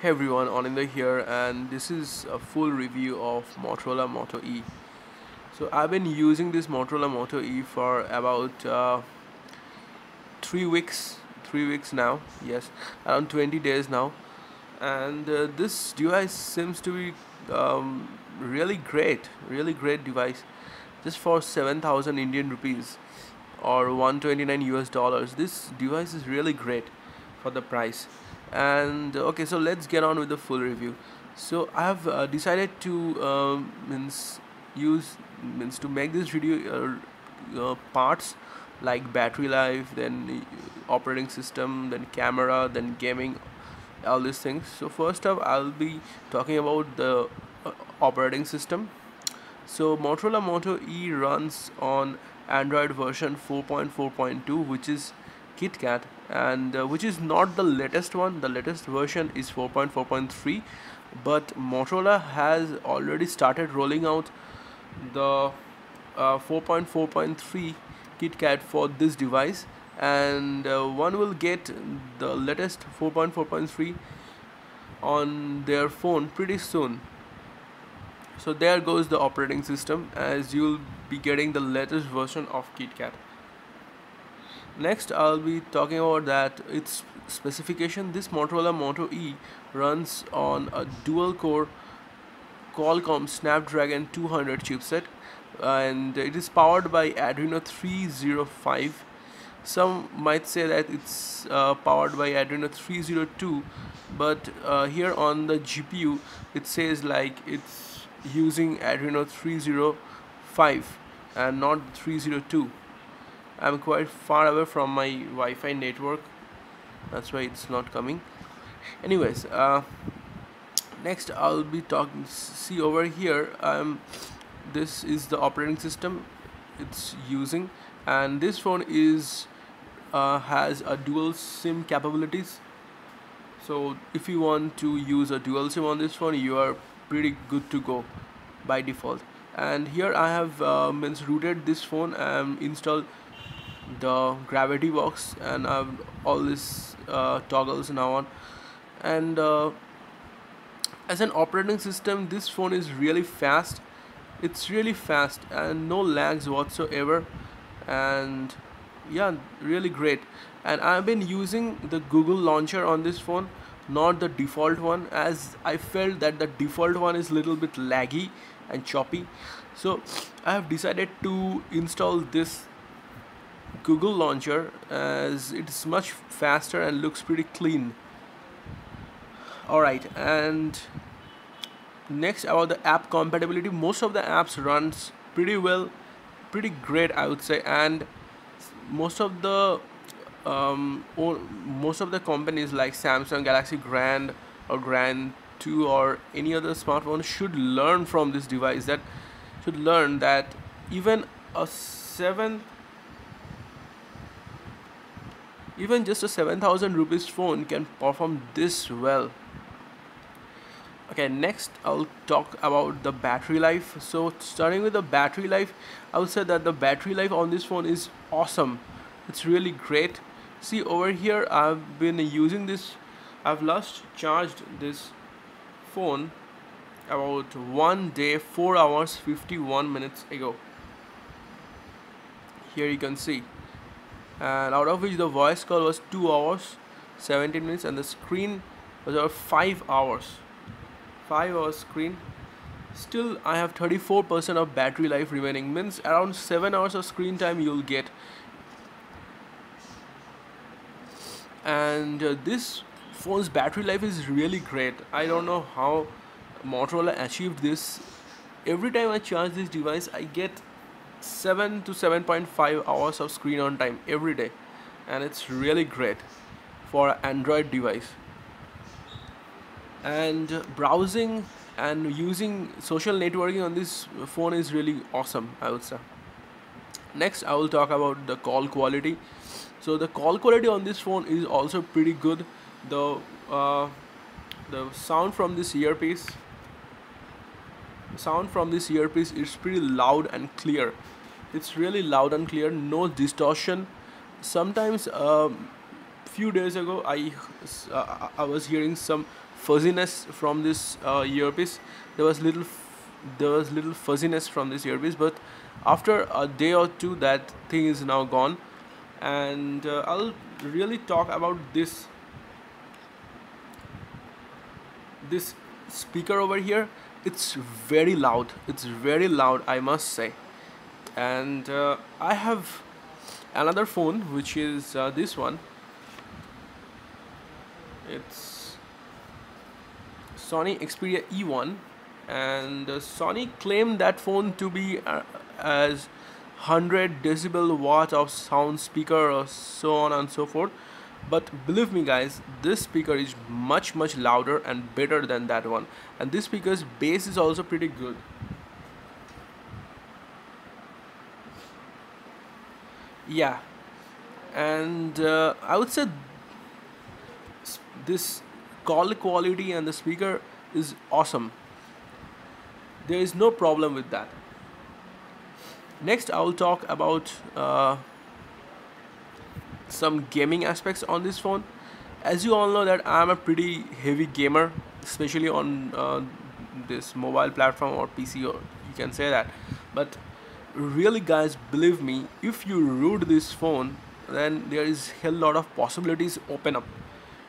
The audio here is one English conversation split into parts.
Hey everyone, Anindya here, and this is a full review of Motorola Moto E. So I've been using this Motorola Moto E for about 3 weeks, 3 weeks now. Yes, around 20 days now, and this device seems to be really great device, just for 7,000 Indian rupees or 129 US dollars. This device is really great for the price. And okay, so let's get on with the full review. So I have decided to use means to make this video parts like battery life, then operating system, then camera, then gaming, all these things. So first up, I'll be talking about the operating system. So Motorola Moto E runs on Android version 4.4.2, which is KitKat, and which is not the latest one. The latest version is 4.4.3, but Motorola has already started rolling out the 4.4.3 KitKat for this device, and one will get the latest 4.4.3 on their phone pretty soon. So there goes the operating system, as you'll be getting the latest version of KitKat. Next, I'll be talking about that its specification. This Motorola Moto E runs on a dual core Qualcomm Snapdragon 200 chipset, and it is powered by Adreno 305. Some might say that it's powered by Adreno 302, but here on the GPU it says like it's using Adreno 305 and not 302. I'm quite far away from my Wi-Fi network, that's why it's not coming. Anyways, next I'll be talking. See over here, this is the operating system it's using, and this phone is has a dual SIM capabilities. So if you want to use a dual SIM on this phone, you are pretty good to go by default. And here I have rooted this phone and installed the gravity box, and I've all these toggles now on. And as an operating system, this phone is really fast. It's really fast and no lags whatsoever, and yeah, really great. And I've been using the Google launcher on this phone, not the default one, as I felt that the default one is little bit laggy and choppy. So I have decided to install this Google launcher, as it's much faster and looks pretty clean. Alright, and next about the app compatibility. Most of the apps runs pretty well, pretty great I would say, and most of the most of the companies like Samsung Galaxy Grand or Grand 2 or any other smartphone should learn from this device, that should learn that even a 7 even just a 7,000 rupees phone can perform this well. Okay, next I'll talk about the battery life. So starting with the battery life, I would say that the battery life on this phone is awesome. It's really great. See over here, I've been using this. I've last charged this phone about 1 day, 4 hours, 51 minutes ago. Here you can see, and out of which the voice call was 2 hours 17 minutes, and the screen was about 5 hours, 5 hours screen. Still I have 34% of battery life remaining, means around 7 hours of screen time you'll get. And this phone's battery life is really great. I don't know how Motorola achieved this. Every time I charge this device, I get 7 to 7.5 hours of screen on time every day, and it's really great for an Android device. And browsing and using social networking on this phone is really awesome, I would say. Next I will talk about the call quality. So the call quality on this phone is also pretty good. The uh, the sound from this earpiece is pretty loud and clear. It's really loud and clear, no distortion. Sometimes few days ago I was hearing some fuzziness from this earpiece. There was little fuzziness from this earpiece, but after a day or two, that thing is now gone. And I'll really talk about this speaker over here. It's very loud. It's very loud, I must say. And I have another phone, which is this one. It's Sony Xperia E1, and Sony claimed that phone to be as 100 decibel watt of sound speaker or so on and so forth. But believe me guys, this speaker is much louder and better than that one, and this speaker's bass is also pretty good. Yeah, and I would say this call quality and the speaker is awesome. There is no problem with that. Next I will talk about some gaming aspects on this phone. As you all know that I am a pretty heavy gamer, especially on this mobile platform or PC, or you can say that. But really guys, believe me, if you root this phone, then there is hell lot of possibilities open up.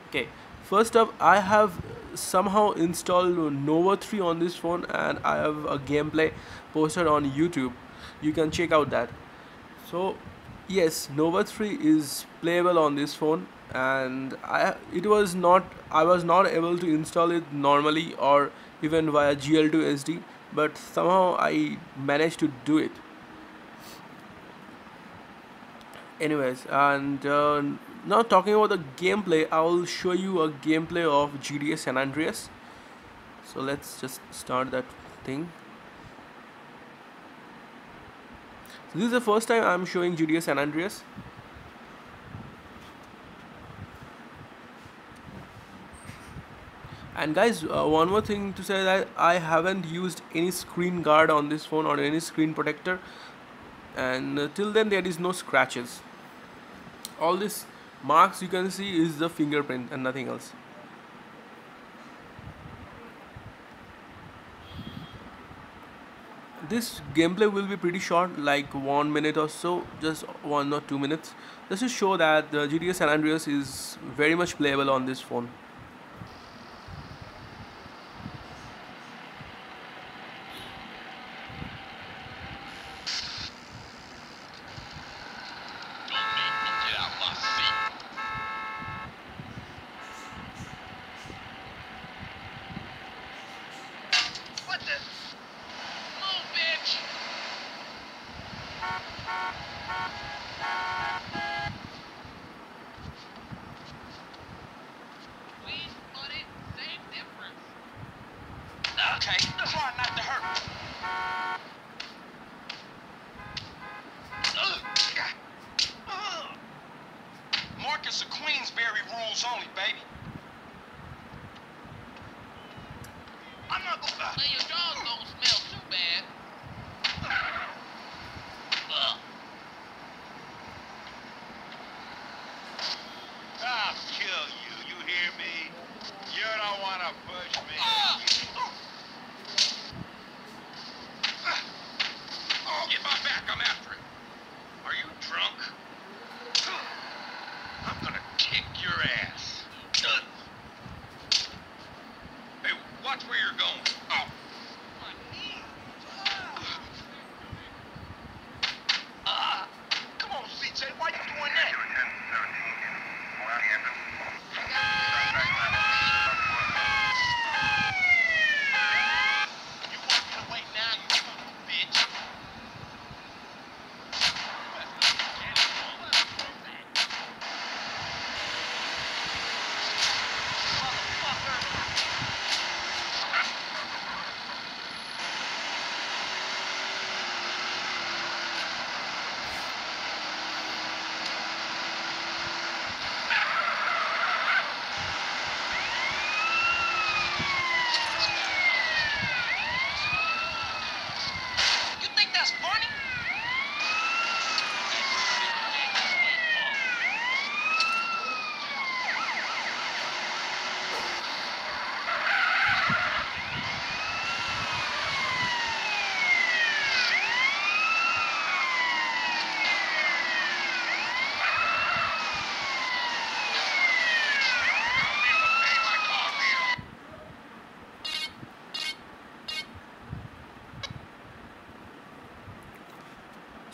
Okay, first up, I have somehow installed Nova 3 on this phone, and I have a gameplay posted on YouTube. You can check out that. So yes, Nova 3 is playable on this phone, and I was not able to install it normally or even via GL2 SD, but somehow I managed to do it. Anyways, and now talking about the gameplay, I will show you a gameplay of GTA San Andreas. So let's just start that thing. So this is the first time I'm showing GTA San Andreas. And guys, one more thing to say, that I haven't used any screen guard on this phone or any screen protector, and till then there is no scratches. All these marks you can see is the fingerprint and nothing else. This gameplay will be pretty short, like 1 minute or so, just 1 or 2 minutes, just to show that the GTA San Andreas is very much playable on this phone. Okay, try not to hurt. Marcus of Queensberry rules only, baby. I'm not gonna. Now your dog don't smell too bad. I'll kill you. You hear me? You don't wanna push me. Get my back, I'm after it. Are you drunk? I'm gonna kick your ass. Hey, watch where you're going. Oh. My knee. Come on, CJ, why you doing that? You walking away now, you bitch.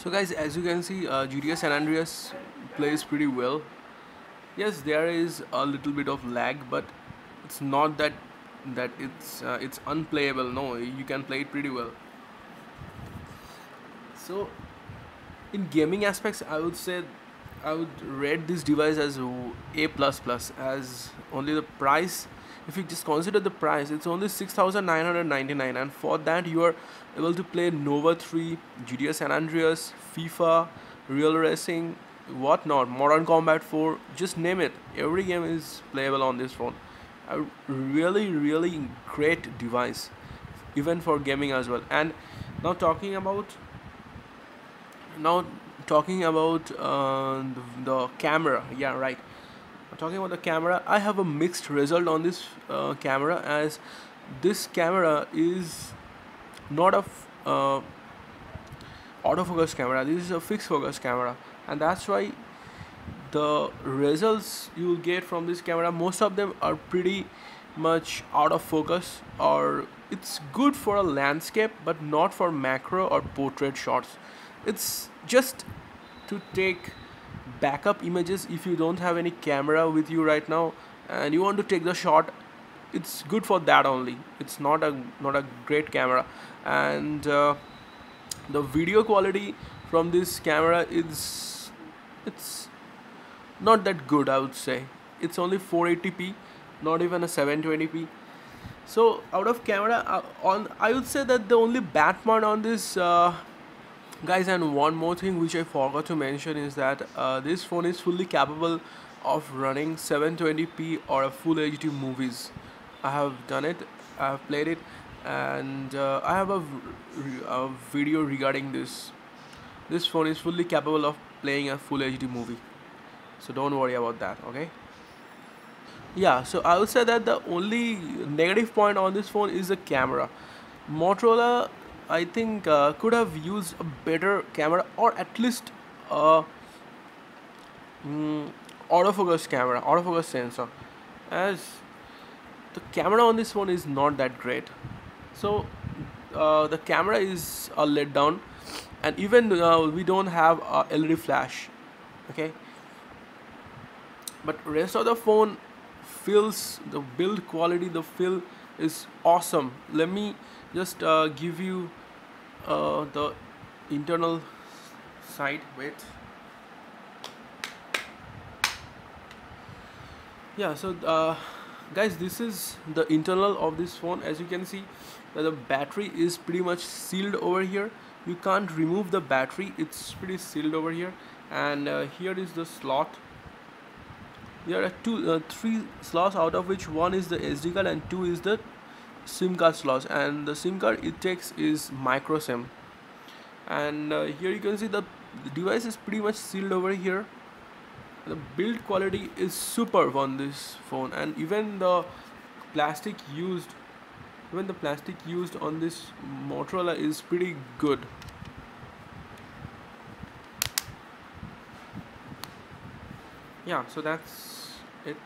So guys, as you can see, GTA San Andreas plays pretty well. Yes, there is a little bit of lag, but it's not that it's unplayable. No, you can play it pretty well. So in gaming aspects, I would say I would rate this device as A plus plus, as only the price. If you just consider the price, it's only 6,999, and for that you are able to play Nova 3, GTA San Andreas, FIFA, Real Racing, whatnot, Modern Combat 4, just name it. Every game is playable on this phone. A really great device, even for gaming as well. And now talking about now talking about the camera, yeah, right, talking about the camera, I have a mixed result on this camera, as this camera is not a autofocus camera. This is a fixed focus camera, and that's why the results you will get from this camera, most of them are pretty much out of focus, or it's good for a landscape but not for macro or portrait shots. It's just to take backup images if you don't have any camera with you right now and you want to take the shot. It's good for that only. It's not a great camera. And the video quality from this camera is, it's not that good, I would say. It's only 480p, not even a 720p. So out of camera, on I would say that the only bad part on this, guys, and one more thing which I forgot to mention is that this phone is fully capable of running 720p or a full HD movies. I have done it, I have played it, and I have a video regarding this. This phone is fully capable of playing a full HD movie, so don't worry about that, okay? Yeah, so I would say that the only negative point on this phone is the camera. Motorola, I think, could have used a better camera, or at least a mm, autofocus camera, autofocus sensor, as the camera on this phone is not that great. So the camera is a letdown, and even we don't have a LED flash, okay? But rest of the phone feels, the build quality, the feel is awesome. Let me just give you the internal side. Wait. Yeah, so guys, this is the internal of this phone. As you can see that the battery is pretty much sealed over here. You can't remove the battery, it's pretty sealed over here. And here is the slot. There are three slots, out of which one is the SD card and two is the SIM card slots, and the SIM card it takes is micro SIM. And here you can see the device is pretty much sealed over here. The build quality is superb on this phone, and even the plastic used on this Motorola is pretty good. Yeah, so that's it.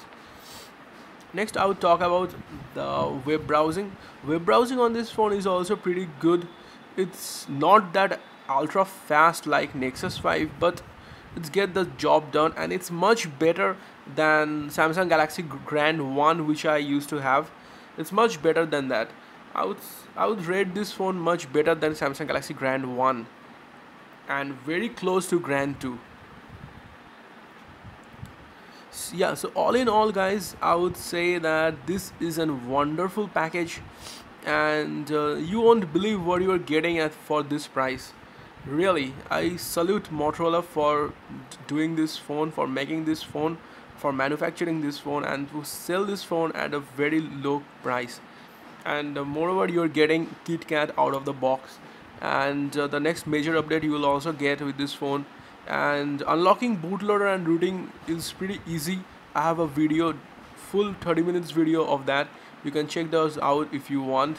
Next, I would talk about the web browsing. Web browsing on this phone is also pretty good. It's not that ultra fast like Nexus 5, but it's get the job done, and it's much better than Samsung Galaxy Grand 1, which I used to have. It's much better than that. I would rate this phone much better than Samsung Galaxy Grand 1, and very close to Grand 2. Yeah, so all in all, guys, I would say that this is a wonderful package, and you won't believe what you are getting at for this price. Really, I salute Motorola for doing this phone, for making this phone, for manufacturing this phone, and to sell this phone at a very low price. And moreover, you're getting KitKat out of the box, and the next major update you will also get with this phone. And unlocking bootloader and rooting is pretty easy. I have a video, full 30 minutes video of that. You can check those out if you want.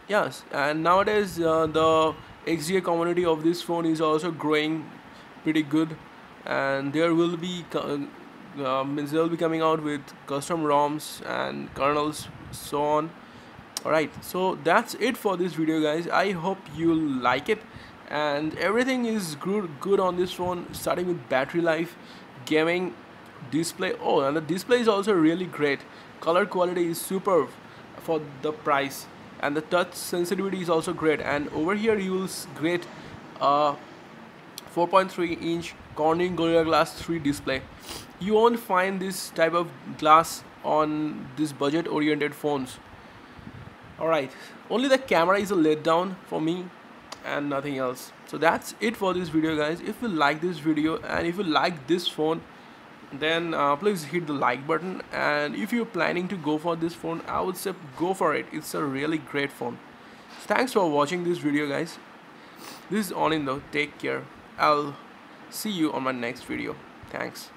Yes, and nowadays the XDA community of this phone is also growing pretty good, and there will be means they'll be coming out with custom ROMs and kernels, so on. Alright, so that's it for this video, guys. I hope you like it, and everything is good on this phone, starting with battery life, gaming, display. Oh, and the display is also really great. Color quality is superb for the price, and the touch sensitivity is also great. And over here you will get a 4.3-inch Corning Gorilla Glass 3 display. You won't find this type of glass on these budget oriented phones. Alright, only the camera is a letdown for me and nothing else. So that's it for this video, guys. If you like this video and if you like this phone, then please hit the like button. And if you're planning to go for this phone, I would say go for it. It's a really great phone. So thanks for watching this video, guys. This is Anindya. Take care. I'll see you on my next video. Thanks.